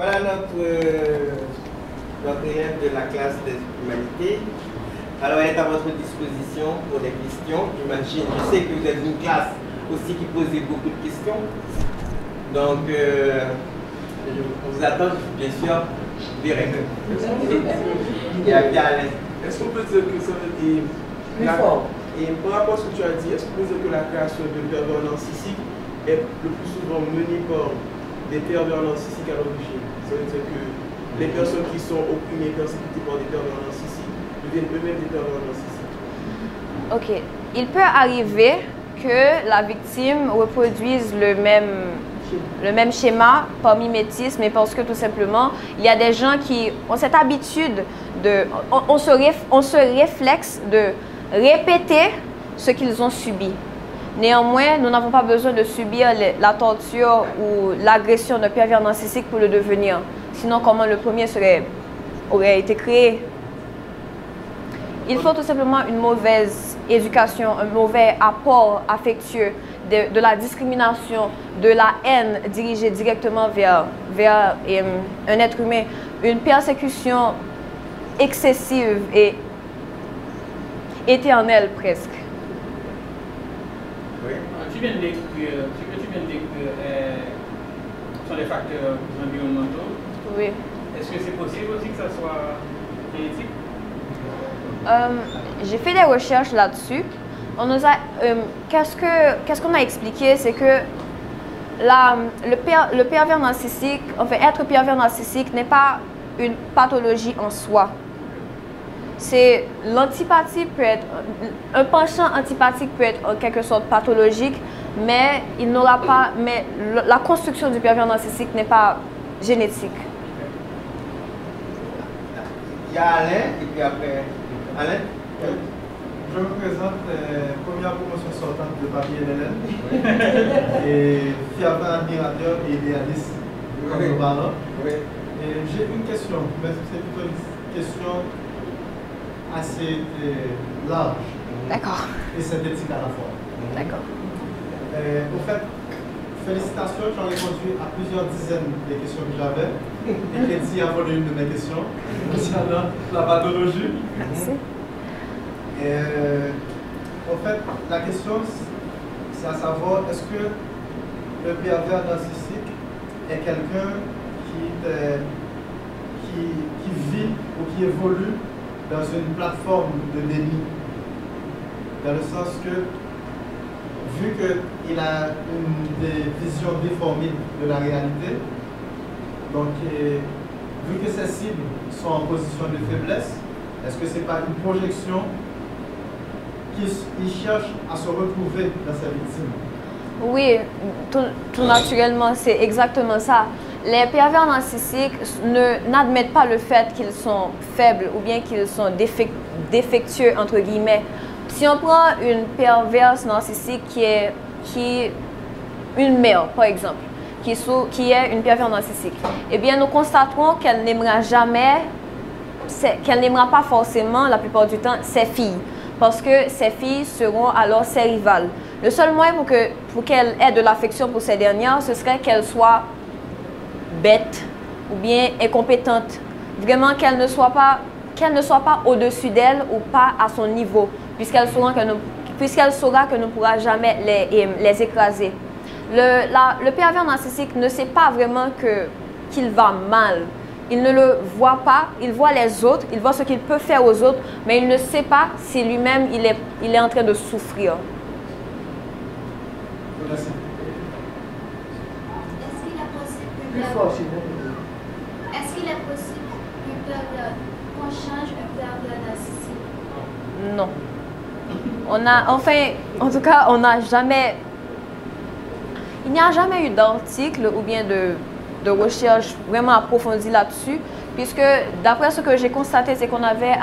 Voilà notre élève de la classe des humanités. Alors, elle est à votre disposition pour des questions. J'imagine, je sais que vous êtes une classe aussi qui pose beaucoup de questions. Donc, on vous attend, bien sûr, des règles. Et à bien à l'aise. Est-ce qu'on peut dire que ça veut dire... Et par rapport à ce que tu as dit, est-ce qu'on peut dire que la création de pervers narcissiques est le plus souvent menée par des pervers narcissiques à l'origine? Ça veut dire que les personnes qui sont opprimées, persécutées par des pervers narcissiques deviennent eux-mêmes des pervers narcissiques. Ok. Il peut arriver que la victime reproduise le même schéma par mimétisme, mais parce que tout simplement, il y a des gens qui ont cette habitude de... On se réflexe de répéter ce qu'ils ont subi. Néanmoins, nous n'avons pas besoin de subir la torture ou l'agression d'un pervers narcissique pour le devenir. Sinon, comment le premier aurait été créé? Il faut tout simplement une mauvaise éducation, un mauvais apport affectueux, de la discrimination, de la haine dirigée directement vers un être humain, une persécution excessive et éternelle presque. Oui. Ce que tu viens de décrire sont des facteurs environnementaux. Oui. Est-ce que c'est possible aussi que ça soit génétique? J'ai fait des recherches là-dessus. On nous a, qu'est-ce qu'on a expliqué, c'est que le pervers narcissique, enfin être pervers narcissique n'est pas une pathologie en soi. C'est l'antipathie peut être, un penchant antipathique peut être en quelque sorte pathologique, mais il n'aura pas, mais la construction du pervers narcissique n'est pas génétique. Il y a Alain, et puis après, Alain. Je me présente, première promotion sortante de Papier LLN, et fervent admirateur et idéaliste comme nos parents. Et j'ai une question, mais c'est plutôt une question assez large. D'accord. Et synthétique à la fois. D'accord. Au fait, félicitations, j'en ai répondu à plusieurs dizaines des questions que j'avais. Et Kéti a volé une de mes questions concernant la pathologie. Merci. En fait, la question, c'est à savoir, est-ce que le pervers narcissique est quelqu'un qui vit ou qui évolue dans une plateforme de déni? Dans le sens que, vu qu'il a des visions déformées de la réalité, donc vu que ses cibles sont en position de faiblesse, est-ce que ce n'est pas une projection qui cherche à se retrouver dans sa victime? Oui, tout naturellement, c'est exactement ça. Les pervers narcissiques n'admettent pas le fait qu'ils sont faibles ou bien qu'ils sont défectueux, entre guillemets. Si on prend une perverse narcissique qui est une mère, par exemple, qui est une perverse narcissique, eh bien, nous constaterons qu'elle n'aimera jamais, qu'elle n'aimera pas forcément, la plupart du temps, ses filles. Parce que ses filles seront alors ses rivales. Le seul moyen pour qu'elle ait de l'affection pour ces dernières, ce serait qu'elle soit bête ou bien incompétente. Vraiment qu'elle ne soit pas au-dessus d'elle ou pas à son niveau, puisqu'elle saura que ne pourra jamais les écraser. Le pervers narcissique ne sait pas vraiment qu'il va mal. Il ne le voit pas, il voit les autres, il voit ce qu'il peut faire aux autres, mais il ne sait pas si lui-même il est en train de souffrir. Merci. Est-ce qu'il est possible qu'on change un pervers narcissique? Non. En tout cas, il n'y a jamais eu d'article ou bien de recherche vraiment approfondie là-dessus, puisque d'après ce que j'ai constaté, c'est qu'on avait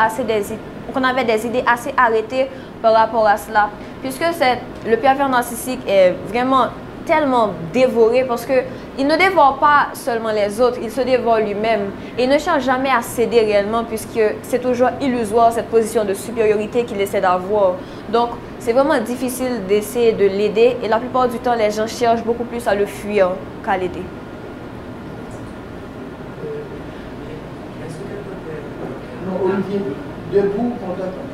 des idées assez arrêtées par rapport à cela, puisque le pervers narcissique est vraiment tellement dévoré, parce qu'il ne dévore pas seulement les autres, il se dévore lui-même et il ne cherche jamais à céder réellement, puisque c'est toujours illusoire cette position de supériorité qu'il essaie d'avoir. Donc c'est vraiment difficile d'essayer de l'aider et la plupart du temps les gens cherchent beaucoup plus à le fuir qu'à l'aider. vient debout contre toi.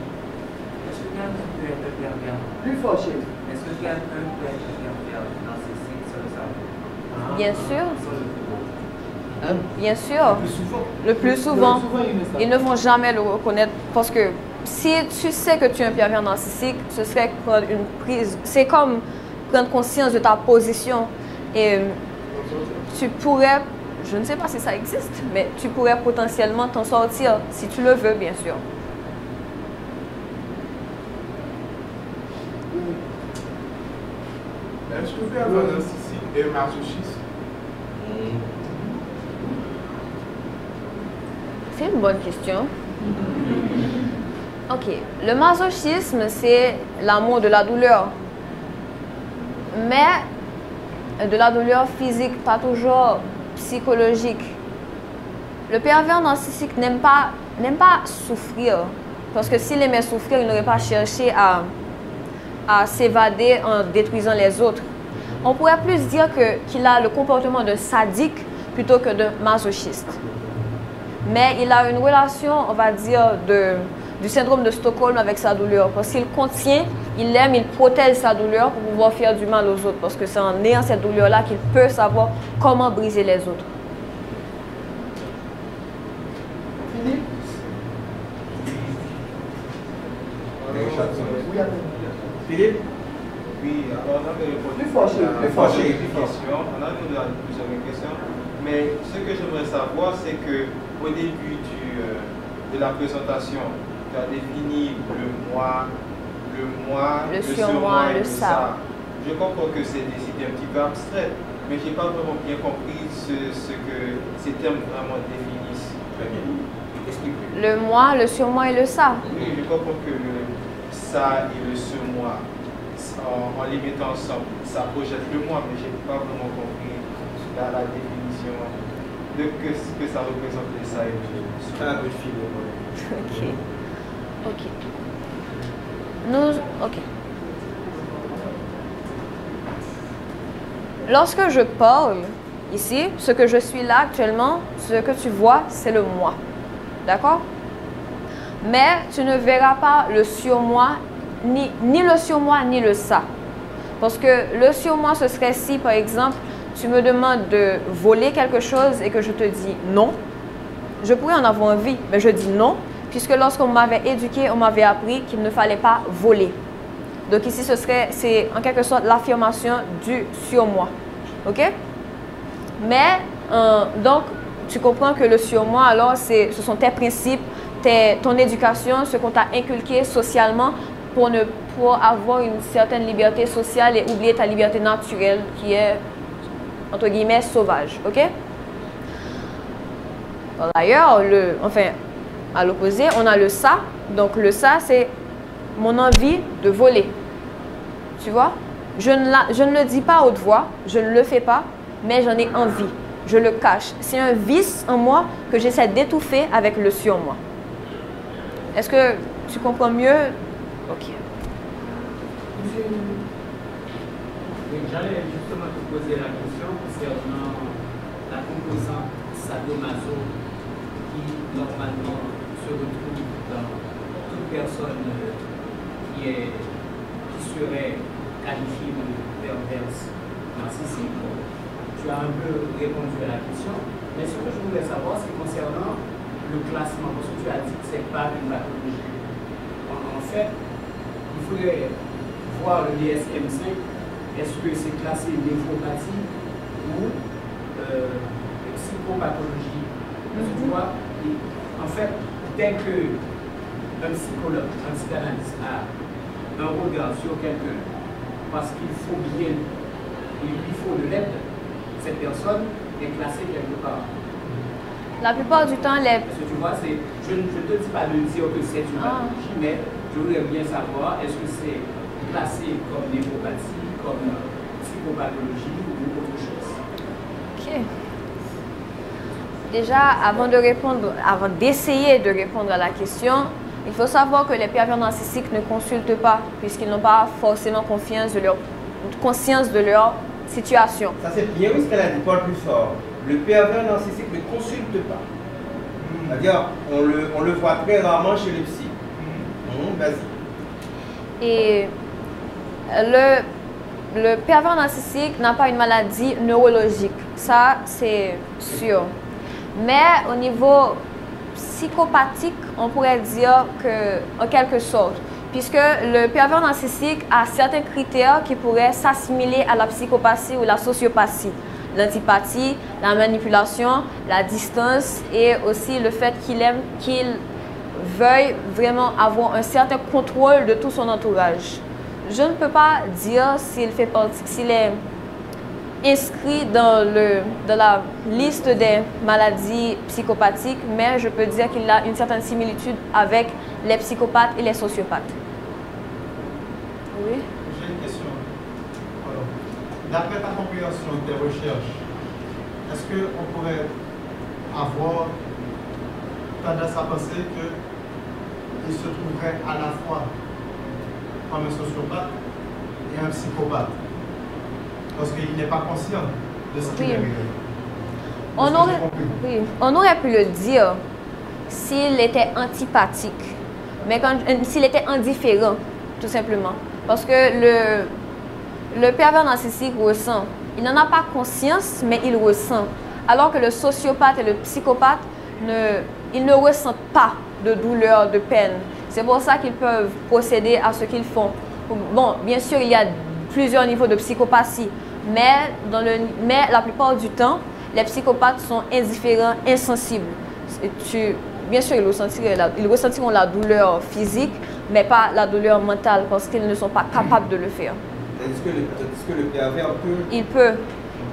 Est-ce que quelqu'un peut être pervers? Plus fort, chérie. Est-ce que quelqu'un peut être pervers narcissique sans le savoir? Bien sûr. Bien sûr. Le plus souvent. Le plus souvent. Ils Ils ne vont jamais le reconnaître parce que si tu sais que tu es un pervers narcissique, ce serait prendre une prise. C'est comme prendre conscience de ta position et tu pourrais, je ne sais pas si ça existe, mais tu pourrais potentiellement t'en sortir si tu le veux, bien sûr. Est-ce que vous avez un narcissique et un masochiste? C'est une bonne question. Ok, le masochisme, c'est l'amour de la douleur. Mais de la douleur physique, pas toujours psychologique. Le pervers narcissique n'aime pas souffrir. Parce que s'il aimait souffrir, il n'aurait pas cherché à s'évader en détruisant les autres. On pourrait plus dire qu'il a le comportement de sadique plutôt que de masochiste. Mais il a une relation, on va dire, du syndrome de Stockholm avec sa douleur. Parce qu'il contient, il l'aime, il protège sa douleur pour pouvoir faire du mal aux autres. Parce que c'est en ayant cette douleur-là qu'il peut savoir comment briser les autres. Philippe? Philippe? Oui, alors on avait répondu Plus fort, chérie, plus fort, chérie. On a répondu à plusieurs questions. Mais ce que j'aimerais savoir, c'est que au début de la présentation, tu as défini le moi, le surmoi et le ça. Je comprends que c'est des idées un petit peu abstraites, mais je n'ai pas vraiment bien compris ce que ces termes vraiment définissent. Explique-moi. Le moi, le surmoi et le ça. Oui, je comprends que le ça et le surmoi, en les mettant ensemble, ça projette le moi, mais je n'ai pas vraiment compris la définition de ce que ça représente les ça et le Un peu de fil. Ok. Lorsque je parle ici, ce que je suis là actuellement, ce que tu vois, c'est le moi. D'accord? Mais tu ne verras pas le surmoi, ni le surmoi, ni le ça. Parce que le surmoi, ce serait si, par exemple, tu me demandes de voler quelque chose et que je te dis non. Je pourrais en avoir envie, mais je dis non, puisque lorsqu'on m'avait éduqué, on m'avait appris qu'il ne fallait pas voler. Donc ici, c'est en quelque sorte l'affirmation du surmoi. OK? Mais, donc, tu comprends que le surmoi, alors, ce sont tes principes, ton éducation, ce qu'on t'a inculqué socialement pour avoir une certaine liberté sociale et oublier ta liberté naturelle qui est, entre guillemets, sauvage. OK? D'ailleurs, à l'opposé, on a le ça. Donc, le ça, c'est mon envie de voler. Tu vois? Je ne le dis pas à haute voix, je ne le fais pas, mais j'en ai envie. Je le cache. C'est un vice en moi que j'essaie d'étouffer avec le surmoi. Est-ce que tu comprends mieux? Ok. J'allais justement te poser la question concernant la composante sadomaso qui normalement se retrouve dans toute personne qui serait qualifiée de perverse narcissique. Tu as un peu répondu à la question, mais ce que je voulais savoir, c'est concernant le classement, parce que tu as dit que ce n'est pas une pathologie. En fait, il faudrait voir le DSM-5. Est-ce que c'est classé néphropathie ou psychopathologie? Parce que tu vois, en fait, dès qu'un psychologue, un psychanalyste a un regard sur quelqu'un, parce qu'il faut bien, il faut de l'aide, cette personne est classée quelque part. La plupart du temps, Parce que tu vois, je ne te dis pas de dire que c'est une pathologie, mais je voudrais bien savoir, est-ce que c'est classé comme néphropathie, comme psychopathologie ou autre chose? OK. Déjà, avant d'essayer de répondre à la question, il faut savoir que les pervers narcissiques ne consultent pas, puisqu'ils n'ont pas forcément conscience de leur situation. Ça c'est bien, oui, ce qu'elle a dit, parle plus fort. Le pervers narcissique ne consulte pas. C'est-à-dire, on le voit très rarement chez les psys. Vas-y. Et le pervers narcissique n'a pas une maladie neurologique, ça c'est sûr. Mais au niveau psychopathique, on pourrait dire que, en quelque sorte, puisque le pervers narcissique a certains critères qui pourraient s'assimiler à la psychopathie ou la sociopathie. L'antipathie, la manipulation, la distance et aussi le fait qu'il veuille vraiment avoir un certain contrôle de tout son entourage. Je ne peux pas dire s'il est inscrit dans la liste des maladies psychopathiques, mais je peux dire qu'il a une certaine similitude avec les psychopathes et les sociopathes. Oui? J'ai une question. D'après ta compréhension de tes recherches, est-ce qu'on pourrait avoir tendance à penser qu'il se trouverait à la fois comme un sociopathe et un psychopathe? Parce qu'il n'est pas conscient de ce qu'il est réel. On aurait pu le dire s'il était antipathique, mais s'il était indifférent, tout simplement. Parce que le pervers narcissique ressent. Il n'en a pas conscience, mais il ressent. Alors que le sociopathe et le psychopathe, ils ne ressentent pas de douleur, de peine. C'est pour ça qu'ils peuvent procéder à ce qu'ils font. Bon, bien sûr, il y a plusieurs niveaux de psychopathie, mais la plupart du temps, les psychopathes sont indifférents, insensibles. Bien sûr, ils ressentiront la douleur physique, mais pas la douleur mentale, parce qu'ils ne sont pas capables de le faire. Est-ce que le pervers peut? Il peut.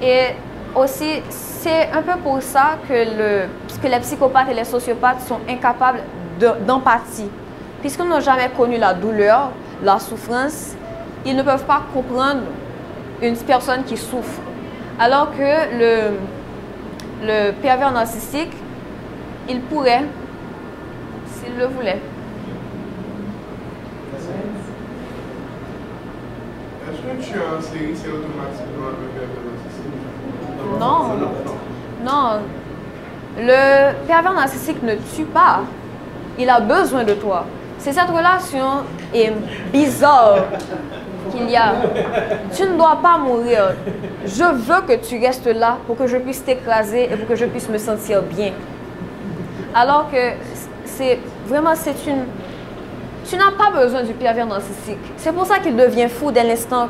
Et aussi, c'est un peu pour ça que les psychopathes et les sociopathes sont incapables d'empathie. Puisqu'ils n'ont jamais connu la douleur, la souffrance, ils ne peuvent pas comprendre une personne qui souffre. Alors que le pervers narcissique, il pourrait, s'il le voulait. Est-ce que tu as c'est automatiquement un pervers narcissique? Non. Le pervers narcissique ne tue pas. Il a besoin de toi. C'est cette relation bizarre qu'il y a. Tu ne dois pas mourir. Je veux que tu restes là pour que je puisse t'écraser et pour que je puisse me sentir bien. Alors que tu n'as pas besoin du pervers narcissique. C'est pour ça qu'il devient fou dès l'instant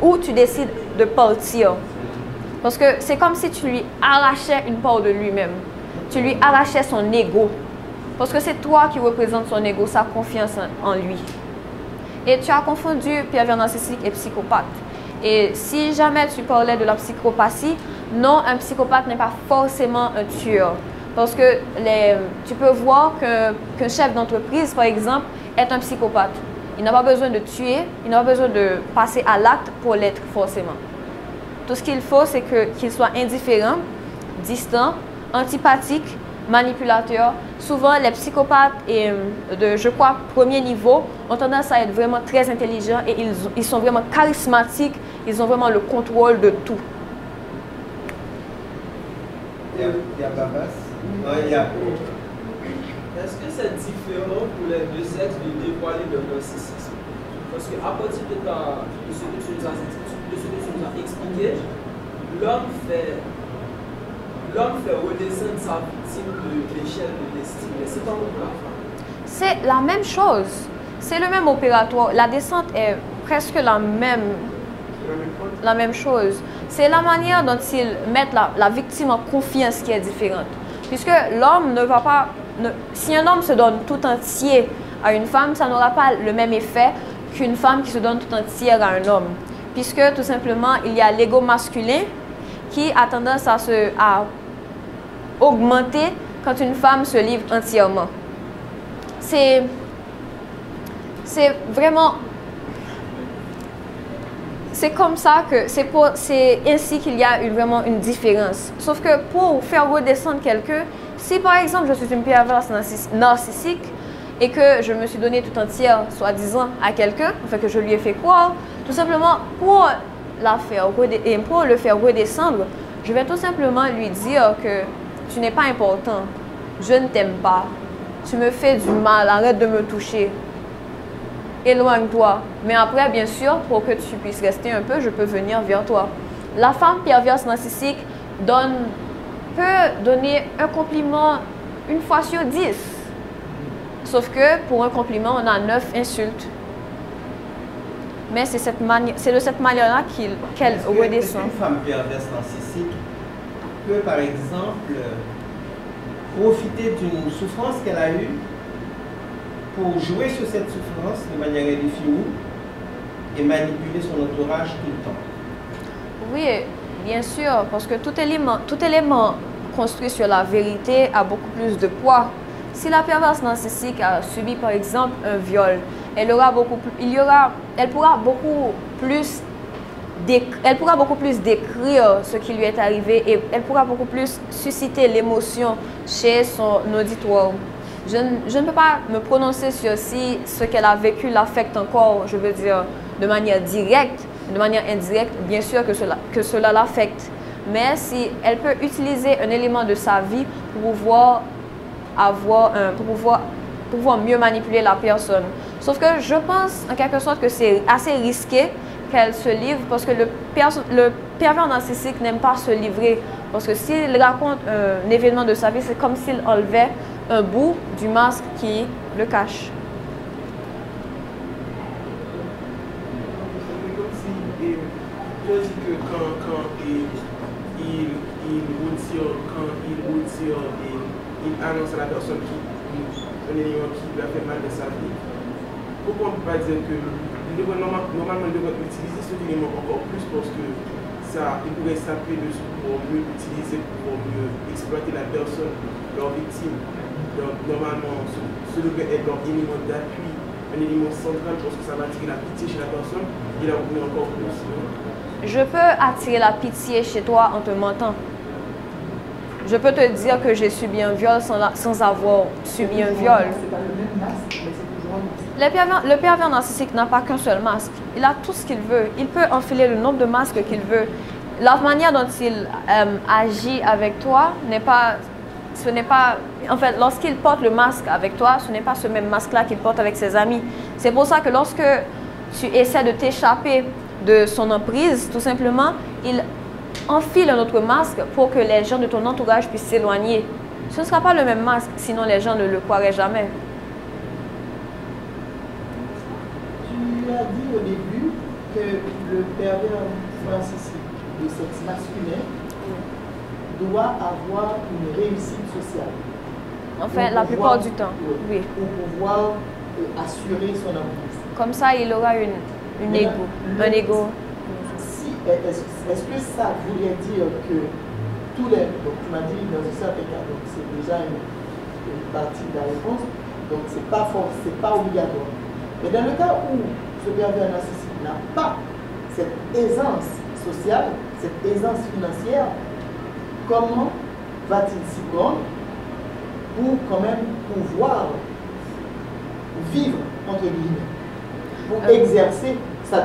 où tu décides de partir. Parce que c'est comme si tu lui arrachais une part de lui-même. Tu lui arrachais son ego. Parce que c'est toi qui représente son ego, sa confiance en lui. Et tu as confondu pervers narcissique et psychopathe. Et si jamais tu parlais de la psychopathie, non, un psychopathe n'est pas forcément un tueur. Parce que tu peux voir qu'un chef d'entreprise, par exemple, est un psychopathe. Il n'a pas besoin de tuer, il n'a pas besoin de passer à l'acte pour l'être forcément. Tout ce qu'il faut, c'est qu'il soit indifférent, distant, antipathique, manipulateur. Souvent, les psychopathes je crois, premier niveau, ont tendance à être vraiment très intelligents et ils sont vraiment charismatiques, ils ont vraiment le contrôle de tout. Il y a Babas. Est-ce que c'est différent pour les deux sexes de dévoiler leur narcissisme? Parce qu'à partir de ce que tu nous as expliqué, l'homme fait redescendre sa victime de l'échelle de l'estime. Mais c'est pas pour la femme. C'est la même chose. C'est le même opératoire. La descente est presque la même chose. C'est la manière dont ils mettent la victime en confiance qui est différente. Puisque l'homme ne va pas... si un homme se donne tout entier à une femme, ça n'aura pas le même effet qu'une femme qui se donne tout entière à un homme. Puisque tout simplement, il y a l'ego masculin qui a tendance à augmenter quand une femme se livre entièrement. C'est vraiment... C'est comme ça que... C'est ainsi qu'il y a vraiment une différence. Sauf que pour faire redescendre quelqu'un, si par exemple je suis une perverse narcissique et que je me suis donné tout entière, soi-disant, à quelqu'un, enfin que je lui ai fait croire, tout simplement pour le faire redescendre, je vais tout simplement lui dire que tu n'es pas important, je ne t'aime pas, tu me fais du mal, arrête de me toucher, éloigne-toi. Mais après, bien sûr, pour que tu puisses rester un peu, je peux venir vers toi. La femme perverse narcissique peut donner un compliment une fois sur 10. Sauf que pour un compliment, on a 9 insultes. Mais c'est de cette manière-là qu'elle redescend. Une femme perverse narcissique peut, par exemple, profiter d'une souffrance qu'elle a eue pour jouer sur cette souffrance de manière indéfinie et manipuler son entourage tout le temps. Oui, bien sûr, parce que tout élément construit sur la vérité a beaucoup plus de poids. Si la perverse narcissique a subi par exemple un viol, elle pourra beaucoup plus décrire ce qui lui est arrivé et elle pourra beaucoup plus susciter l'émotion chez son auditoire. Je ne peux pas me prononcer sur si ce qu'elle a vécu l'affecte encore, je veux dire, de manière directe, de manière indirecte, bien sûr que cela l'affecte. Mais si elle peut utiliser un élément de sa vie pour pouvoir mieux manipuler la personne. Sauf que je pense en quelque sorte que c'est assez risqué qu'elle se livre parce que le pervers narcissique n'aime pas se livrer. Parce que s'il raconte un événement de sa vie, c'est comme s'il enlevait un bout du masque qui le cache. Je dis que quand il annonce à la personne un élément qui lui a fait mal de sa vie, pourquoi on ne peut pas dire que normalement il devrait utiliser cet élément encore plus parce que il pourrait s'appuyer dessus pour mieux l'utiliser, pour mieux exploiter la personne, leur victime. Donc normalement, ce devrait être leur élément d'appui, un élément central parce que ça va attirer la pitié chez la personne et la retenir encore plus. Je peux attirer la pitié chez toi en te mentant. Je peux te dire que j'ai subi un viol sans avoir subi un viol. Le pervers narcissique n'a pas qu'un seul masque. Il a tout ce qu'il veut. Il peut enfiler le nombre de masques qu'il veut. La manière dont il agit avec toi en fait, lorsqu'il porte le masque avec toi, ce n'est pas ce même masque-là qu'il porte avec ses amis. C'est pour ça que lorsque tu essaies de t'échapper de son emprise, tout simplement, il enfile un autre masque pour que les gens de ton entourage puissent s'éloigner. Ce ne sera pas le même masque, sinon les gens ne le croiraient jamais. Tu as dit au début que le pervers narcissique de sexe masculin doit avoir une réussite sociale. Enfin, la plupart du temps, oui. Pour pouvoir assurer son emprise. Comme ça, il aura un ego. Est-ce que ça voudrait dire que tous les... Donc tu m'as dit dans un certain cas, donc c'est déjà une partie de la réponse, donc c'est pas obligatoire. Mais dans le cas où ce pervers narcissique n'a pas cette aisance sociale, cette aisance financière, comment va-t-il s'y prendre pour quand même pouvoir vivre, entre guillemets, pour exercer sa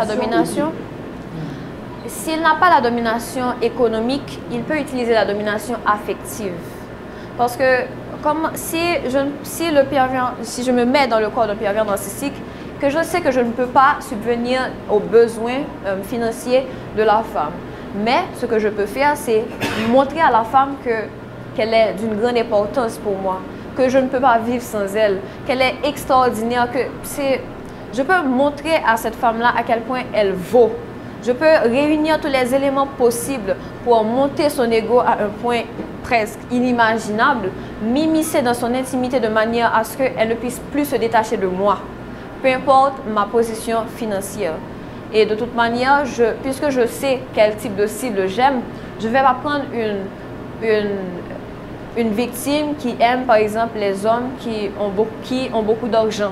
domination? S'il n'a pas la domination économique, il peut utiliser la domination affective. Parce que si je me mets dans le corps d'un pervers narcissique, que je sais que je ne peux pas subvenir aux besoins financiers de la femme. Mais ce que je peux faire, c'est montrer à la femme qu'elle est d'une grande importance pour moi, que je ne peux pas vivre sans elle, qu'elle est extraordinaire, je peux montrer à cette femme-là à quel point elle vaut. Je peux réunir tous les éléments possibles pour monter son ego à un point presque inimaginable, m'immiscer dans son intimité de manière à ce qu'elle ne puisse plus se détacher de moi, peu importe ma position financière. Et de toute manière, puisque je sais quel type de cible j'aime, je ne vais pas prendre une victime qui aime par exemple les hommes qui ont beaucoup d'argent.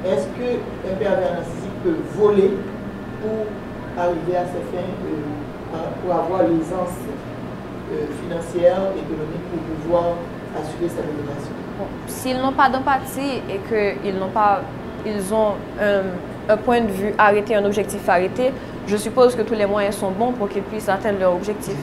Est-ce qu'un pervers narcissique peut voler pour arriver à ses fins, pour avoir l'aisance financière, économique, pour pouvoir assurer sa domination? Bon, s'ils n'ont pas d'empathie et qu'ils ont un point de vue arrêté, un objectif arrêté, je suppose que tous les moyens sont bons pour qu'ils puissent atteindre leur objectif.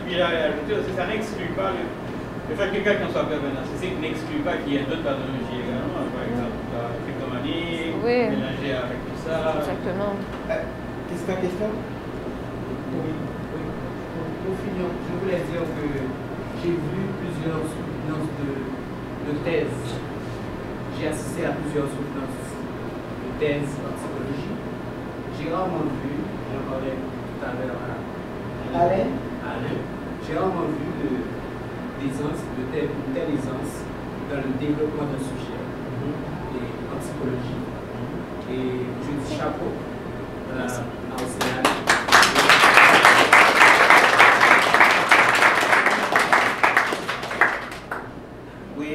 puis ajouter aussi, ça n'exclut pas le fait que quelqu'un soit pervers narcissique n'exclut pas qu'il y ait d'autres pathologies également, par exemple la cryptomanie, mélangée avec tout ça. Exactement. Question? Oui. Pour finir, je voulais dire que j'ai vu plusieurs soutenances de thèses. J'ai assisté à plusieurs soutenances de thèses en psychologie. J'ai rarement vu, j'en parlais tout à l'heure à Alain, j'ai rarement vu une telle aisance dans le développement d'un sujet et en psychologie. Et je dis chapeau à Océane. Oui,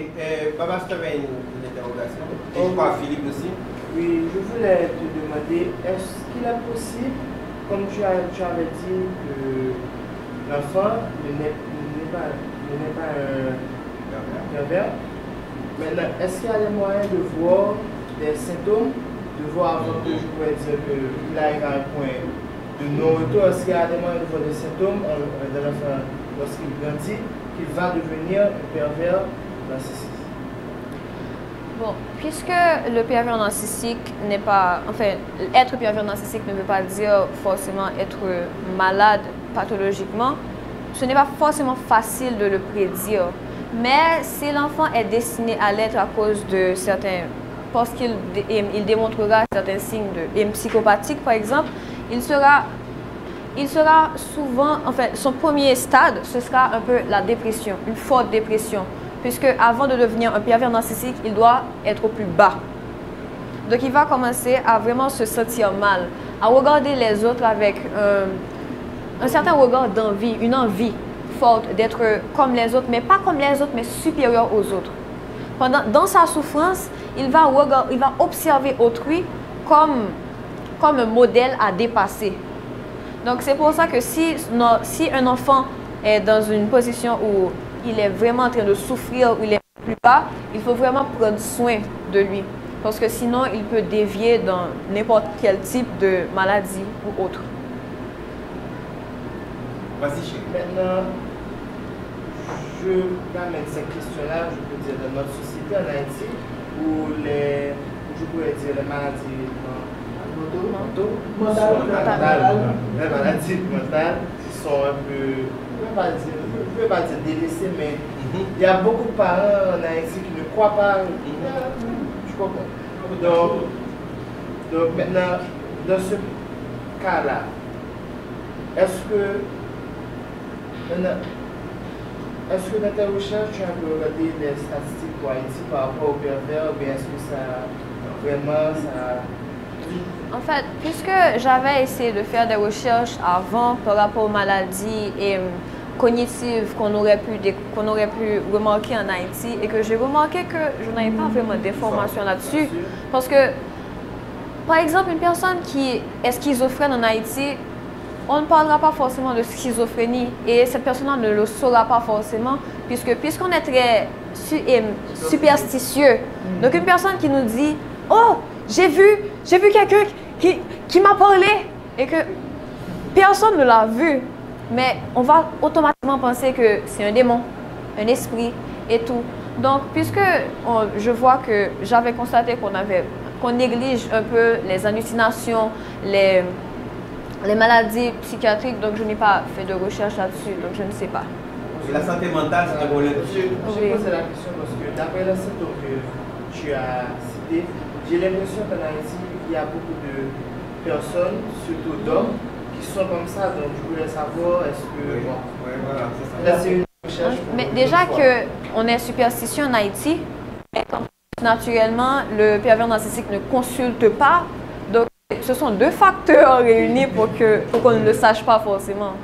Baba, tu avais une interrogation. Et je crois Philippe aussi. Oui, je voulais te demander, est-ce qu'il est possible, comme tu avais dit, que l'enfant n'est pas un pervers, maintenant, est-ce qu'il y a des moyens de voir des symptômes, de voir avant que je pourrais dire qu'il arrive à un point de non-retour, est-ce qu'il y a des moyens de voir des symptômes de l'enfant lorsqu'il grandit, qu'il va devenir un pervers narcissique? Bon, puisque le pervers narcissique n'est pas... Enfin, être pervers narcissique ne veut pas dire forcément être malade pathologiquement. Ce n'est pas forcément facile de le prédire. Mais si l'enfant est destiné à l'être à cause de certains... Parce qu'il démontrera certains signes psychopathiques, par exemple, il sera souvent... Enfin, son premier stade, ce sera un peu la dépression, une forte dépression. Puisque avant de devenir un pervers narcissique, il doit être au plus bas. Donc il va commencer à vraiment se sentir mal, à regarder les autres avec un certain regard d'envie, une envie forte d'être comme les autres, mais pas comme les autres, mais supérieur aux autres. Dans sa souffrance, il va observer autrui comme un modèle à dépasser. Donc c'est pour ça que si un enfant est dans une position où il est vraiment en train de souffrir, où il est plus bas, il faut vraiment prendre soin de lui. Parce que sinon, il peut dévier dans n'importe quel type de maladie ou autre. Vas-y, chérie. Maintenant, je ramène cette question-là, je peux dire, dans notre société en Haïti, où je pourrais dire les maladies les maladies mentales sont un peu, je ne veux pas dire délaissées, mais il y a beaucoup de parents en Haïti qui ne croient pas. Je comprends. Donc maintenant, dans ce cas-là, est-ce que dans tes recherches, tu as regardé des statistiques pour Haïti par rapport au pervers, ou bien est-ce que ça vraiment ça... En fait, puisque j'avais essayé de faire des recherches avant par rapport aux maladies cognitives qu'on aurait pu remarquer en Haïti et que j'ai remarqué que je n'avais pas vraiment d'informations là-dessus. Parce que, par exemple, une personne qui est schizophrène en Haïti, on ne parlera pas forcément de schizophrénie et cette personne-là ne le saura pas forcément puisqu'on est très superstitieux. Donc une personne qui nous dit « Oh, j'ai vu quelqu'un qui m'a parlé » et que personne ne l'a vu, mais on va automatiquement penser que c'est un démon, un esprit et tout. Donc puisque je vois que j'avais constaté qu'on néglige un peu les hallucinations, les maladies psychiatriques, donc je n'ai pas fait de recherche là-dessus, donc je ne sais pas. Et la santé mentale, c'est un problème. J'ai posé la question parce que d'après les symptômes que tu as cités, j'ai l'impression qu'en Haïti, il y a beaucoup de personnes, surtout d'hommes, qui sont comme ça, donc je voulais savoir, est-ce que... voilà, c'est ça. Là, c'est une recherche. Mais déjà qu'on est superstitieux en Haïti, naturellement, le pervers narcissique ne consulte pas. Donc, ce sont deux facteurs réunis pour qu'on ne le sache pas forcément.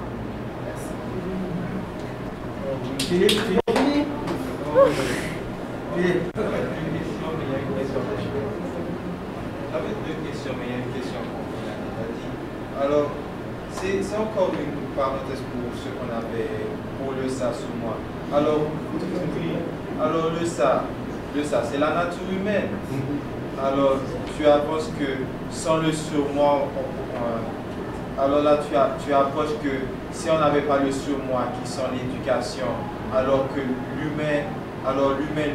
Philippe. J'avais deux questions, mais il y a une question qu'on a dit. Alors, c'est encore une parenthèse pour ce qu'on avait pour le SA sous moi. Alors, le SA, c'est la nature humaine. Alors, tu penses que sans le surmoi, alors là tu approches que si on n'avait pas le surmoi qui sont l'éducation, alors que l'humain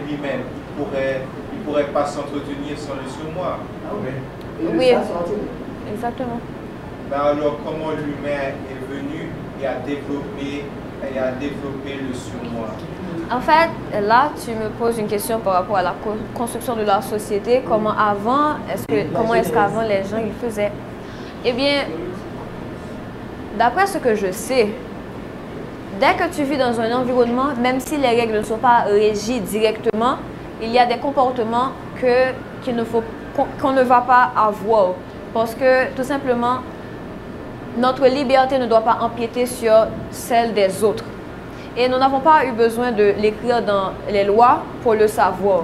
lui-même, il pourrait pas s'entretenir sans le surmoi. Ah oui. Oui, exactement. Ben alors comment l'humain est venu et a développé le surmoi? En fait, là, tu me poses une question par rapport à la construction de la société. Comment est-ce qu'avant les gens ils faisaient? Eh bien, d'après ce que je sais, dès que tu vis dans un environnement, même si les règles ne sont pas régies directement, il y a des comportements qu'on ne va pas avoir. Parce que, tout simplement, notre liberté ne doit pas empiéter sur celle des autres. Et nous n'avons pas eu besoin de l'écrire dans les lois pour le savoir.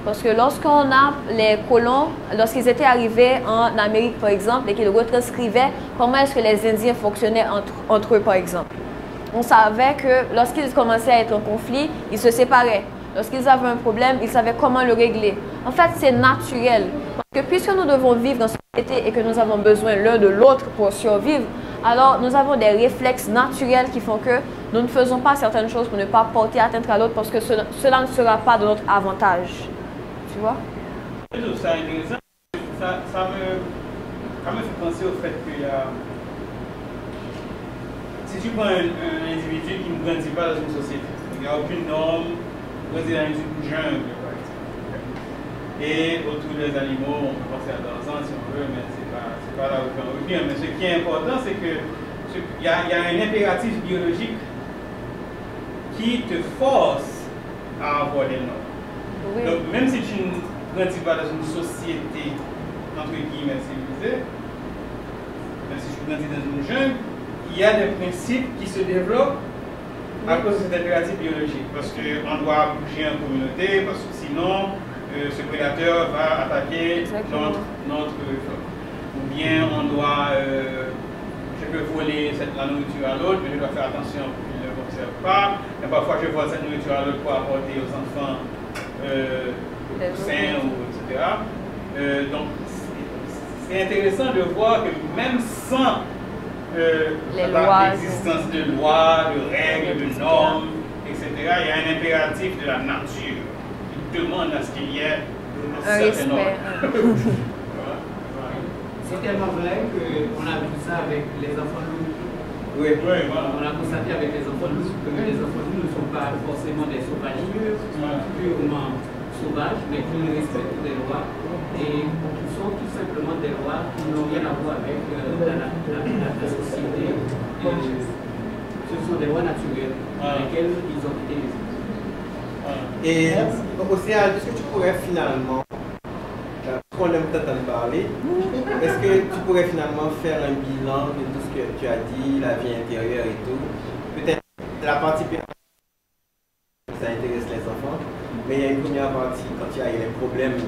Parce que lorsqu'on a les colons, lorsqu'ils étaient arrivés en Amérique, par exemple, et qu'ils retranscrivaient comment est-ce que les Indiens fonctionnaient entre eux, par exemple. On savait que lorsqu'ils commençaient à être en conflit, ils se séparaient. Lorsqu'ils avaient un problème, ils savaient comment le régler. En fait, c'est naturel. Parce que puisque nous devons vivre en société et que nous avons besoin l'un de l'autre pour survivre, alors nous avons des réflexes naturels qui font que nous ne faisons pas certaines choses pour ne pas porter atteinte à l'autre parce que cela ne sera pas de notre avantage. Tu vois? Je trouve ça intéressant. Ça me fait penser au fait qu'il y a... Si tu prends un individu qui ne grandit pas dans une société, il n'y a aucune norme, grandit dans une jungle, par exemple. Et autour des animaux, on peut penser à Tarzan si on veut, mais c'est pas là où on veut. Mais ce qui est important, c'est qu'il y a un impératif biologique qui te force à avoir des normes. Oui. Donc, même si tu ne grandis pas dans une société, entre guillemets, civilisée, même si tu grandis dans une jungle, il y a des principes qui se développent à cause de cet impératif biologique. Parce qu'on doit bouger en communauté, parce que sinon, ce prédateur va attaquer notre flotte. Ou bien on doit, je peux voler la nourriture à l'autre, mais je dois faire attention pour qu'il ne m'observe pas. Et parfois je vole cette nourriture à l'autre pour apporter aux enfants sains, etc. Donc c'est intéressant de voir que même sans l'existence de lois, de règles, de normes, etc., il y a un impératif de la nature qui demande à ce qu'il y ait un certain ordre. C'est tellement vrai qu'on a vu ça avec les enfants loups. Oui, voilà. On a constaté avec les enfants loups que les enfants loups ne sont pas forcément des sauvages purement sauvages, mais qui respectent des lois et qui sont tout simplement des lois qui n'ont rien à voir avec la société. Ce sont des lois naturelles dans lesquelles ils ont été les. Et Océane, est-ce que tu pourrais finalement, qu'on aime t'entendre parler, est-ce que tu pourrais finalement faire un bilan de tout ce que tu as dit, la vie intérieure et tout? Peut-être la partie ça intéresse les enfants, mais il y a une première partie quand il y a les problèmes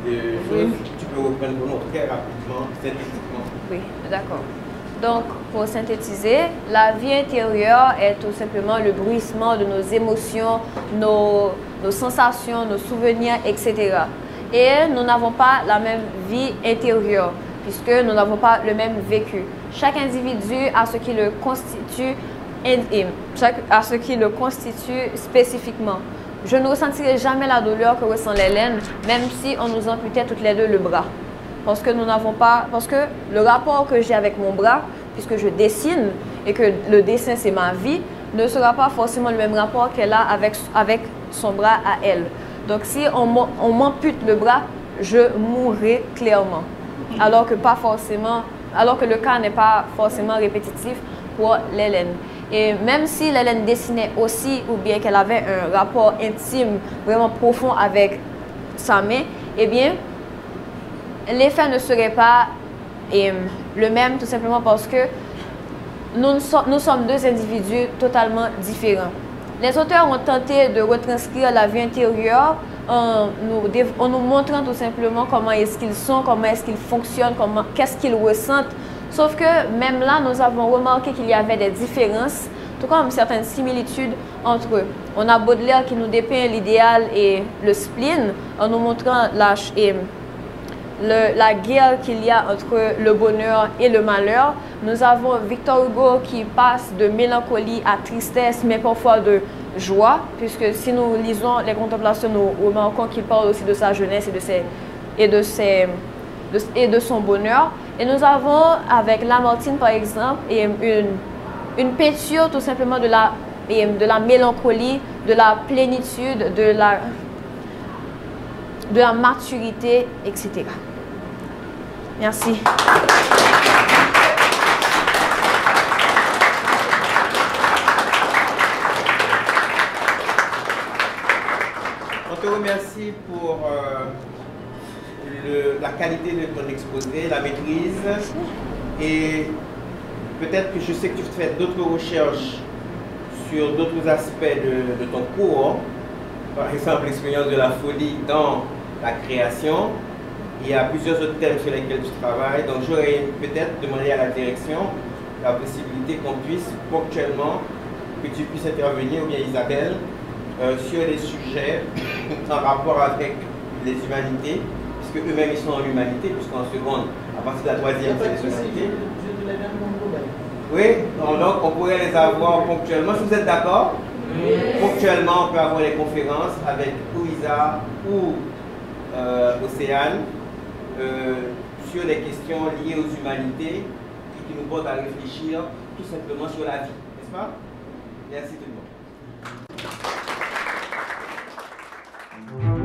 de choses, tu peux reprendre pour nous très rapidement, synthétiquement. Oui, d'accord. Donc, pour synthétiser, la vie intérieure est tout simplement le bruissement de nos émotions, nos sensations, nos souvenirs, etc. Et nous n'avons pas la même vie intérieure, puisque nous n'avons pas le même vécu. Chaque individu a ce qui le constitue à ce qui le constitue spécifiquement. Je ne ressentirai jamais la douleur que ressent l'Hélène, même si on nous amputait toutes les deux le bras. Parce que le rapport que j'ai avec mon bras, puisque je dessine et que le dessin c'est ma vie, ne sera pas forcément le même rapport qu'elle a avec son bras à elle. Donc si on m'ampute le bras, je mourrai clairement. Alors que le cas n'est pas forcément répétitif pour l'Hélène. Et même si l'Hélène dessinait aussi, ou bien qu'elle avait un rapport intime, vraiment profond avec sa main, eh bien, l'effet ne serait pas le même, tout simplement parce que nous sommes deux individus totalement différents. Les auteurs ont tenté de retranscrire la vie intérieure en nous montrant tout simplement comment est-ce qu'ils sont, comment est-ce qu'ils fonctionnent, qu'est-ce qu'ils ressentent. Sauf que même là, nous avons remarqué qu'il y avait des différences, tout comme certaines similitudes entre eux. On a Baudelaire qui nous dépeint l'idéal et le spleen en nous montrant la guerre qu'il y a entre le bonheur et le malheur. Nous avons Victor Hugo qui passe de mélancolie à tristesse, mais parfois de joie, puisque si nous lisons les Contemplations, nous remarquons qu'il parle aussi de sa jeunesse et de son bonheur. Et nous avons avec Lamartine, par exemple, une peinture tout simplement de la mélancolie, de la plénitude, de la maturité, etc. Merci. On te remercie pour la qualité de ton exposé, la maîtrise. Et peut-être que je sais que tu fais d'autres recherches sur d'autres aspects de ton cours. Par exemple, l'expérience de la folie dans la création. Il y a plusieurs autres thèmes sur lesquels tu travailles. Donc j'aurais peut-être demandé à la direction la possibilité qu'on puisse ponctuellement, que tu puisses intervenir, ou bien Isabelle, sur les sujets en rapport avec les humanités, puisque eux-mêmes ils sont en humanité, puisqu'en seconde, à partir de la troisième, c'est les humanités. Oui, donc on pourrait les avoir ponctuellement, si vous êtes d'accord. Oui. Ponctuellement, on peut avoir des conférences avec Isa ou Océane sur les questions liées aux humanités et qui nous portent à réfléchir tout simplement sur la vie, n'est-ce pas? Merci tout le monde.